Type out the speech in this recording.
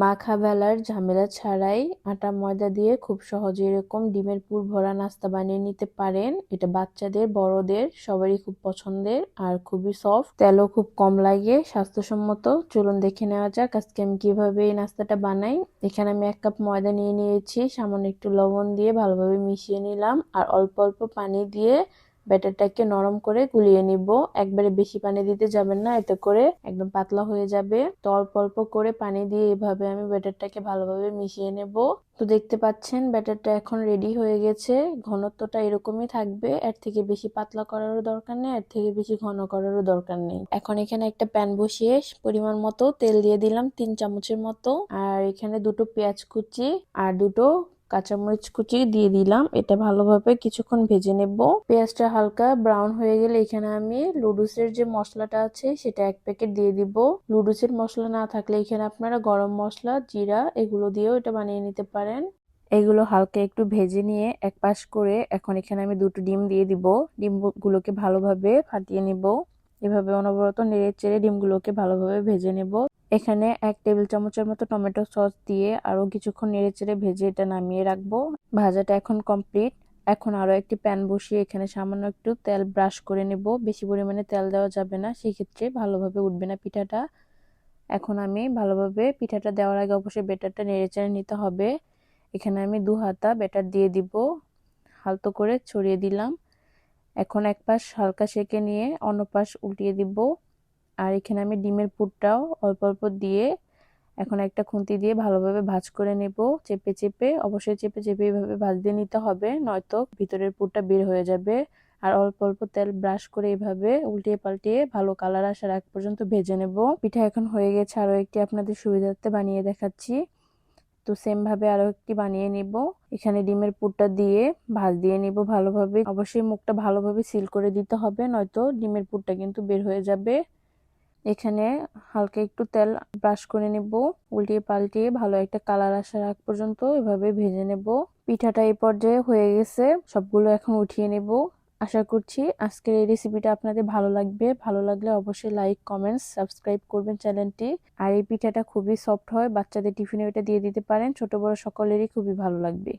মাখা বেলার ঝামেলা ছাড়াই আটা ময়দা দিয়ে খুব সহজে এরকম ডিমের পুর ভরা নাস্তা বানিয়ে নিতে পারেন। এটা বাচ্চাদের বড়দের সবারই খুব পছন্দের আর খুবই সফট, তেলও খুব কম লাগে, স্বাস্থ্যসম্মত। চলুন দেখে নেওয়া যাক আজকে আমি কিভাবে এই নাস্তাটা বানাই। এখানে আমি 1 কাপ ময়দা নিয়ে নিয়েছি, সামান্য একটু লবণ দিয়ে ভালোভাবে মিশিয়ে নিলাম আর অল্প অল্প পানি দিয়ে ব্যাটারটাকে নরম করে গুলিয়ে নিব। একবারে বেশি পানি দিতে যাবেন না, এতে করে একদম পাতলা হয়ে যাবে। তো অল্প অল্প করে পানি দিয়ে এভাবে আমি ব্যাটারটাকে ভালোভাবে মিশিয়ে নেব। তো দেখতে পাচ্ছেন ব্যাটারটা এখন রেডি হয়ে গেছে। ঘনত্বটা এরকমই থাকবে, এর থেকে বেশি পাতলা করারও দরকার নেই, এর থেকে বেশি ঘন করারও দরকার নেই। এখন এখানে একটা প্যান বসিয়ে পরিমাণ মতো তেল দিয়ে দিলাম 3 চামচের মতো, আর এখানে 2টো পেঁয়াজ কুচি আর 2টো কাঁচামরিচ কুচি দিয়ে দিলাম। এটা ভালোভাবে কিছুক্ষণ ভেজে নেব। পেঁয়াজটা হালকা ব্রাউন হয়ে গেলে এখানে আমি লুডুসের যে মশলাটা আছে সেটা 1 প্যাকেট দিয়ে দিব। লুডুসের মশলা না থাকলে এখানে আপনারা গরম মশলা, জিরা এগুলো দিয়েও এটা বানিয়ে নিতে পারেন। এগুলো হালকা একটু ভেজে নিয়ে এক পাশ করে এখন এখানে আমি 2টো ডিম দিয়ে দিব। ডিমগুলোকে ভালোভাবে ফাটিয়ে নিব। এভাবে অনবরত নেড়ে চেড়ে ডিমগুলোকে ভালোভাবে ভেজে নেব। এখানে 1 টেবিল চামচের মতো টমেটো সস দিয়ে আরো কিছুক্ষণ নেড়ে চেড়ে ভেজে এটা নামিয়ে রাখবো। ভাজাটা এখন কমপ্লিট। এখন আরো একটি প্যান বসিয়ে এখানে সামান্য একটু তেল ব্রাশ করে নেব। বেশি পরিমাণে তেল দেওয়া যাবে না, সেই ক্ষেত্রে ভালোভাবে উঠবে না পিঠাটা। এখন আমি ভালোভাবে পিঠাটা দেওয়ার আগে অবশ্যই ব্যাটারটা নেড়ে চেড়ে নিতে হবে। এখানে আমি 2 হাতা ব্যাটার দিয়ে দিব, হালকা করে ছড়িয়ে দিলাম। এখন এক পাশ হালকা সেঁকে নিয়ে অন্য পাশ উল্টিয়ে দিব। আর এখানে আমি ডিমের পুরটাও অল্প অল্প দিয়ে এখন একটা খুন্তি দিয়ে ভালোভাবে ভাঁজ করে নেব। চেপে চেপে, অবশ্যই চেপে চেপে এইভাবে ভাজতে নিতে হবে, নয়তো ভিতরের পুরটা বের হয়ে যাবে। আর অল্প অল্প তেল ব্রাশ করে এভাবে উল্টিয়ে পাল্টিয়ে ভালো কালার আসার আগ পর্যন্ত ভেজে নেব। পিঠা এখন হয়ে গেছে, আরো একটি আপনাদের সুবিধার্থে বানিয়ে দেখাচ্ছি। তো সেম ভাবে আরো একটি বানিয়ে নিব। এখানে ডিমের পুরটা দিয়ে ভাঁজ দিয়ে নিব ভালোভাবে। অবশ্যই মুখটা ভালোভাবে সিল করে দিতে হবে, নয়তো ডিমের পুরটা কিন্তু বের হয়ে যাবে। এখানে হালকা একটু তেল ব্রাশ করে নেব, উল্টিয়ে পাল্টিয়ে ভালো একটা কালার আসার আগ পর্যন্ত এভাবে ভেজে নেব। পিঠাটা এই পর্যায়ে হয়ে গেছে, সবগুলো এখন উঠিয়ে নেব। আশা করছি আজকের এই রেসিপিটা আপনাদের ভালো লাগবে। ভালো লাগলে অবশ্যই লাইক, কমেন্টস, সাবস্ক্রাইব করবেন চ্যানেলটি। আর এই পিঠাটা খুবই সফট হয়, বাচ্চাদের টিফিনে এটা দিয়ে দিতে পারেন, ছোট বড় সকলেরই খুবই ভালো লাগবে।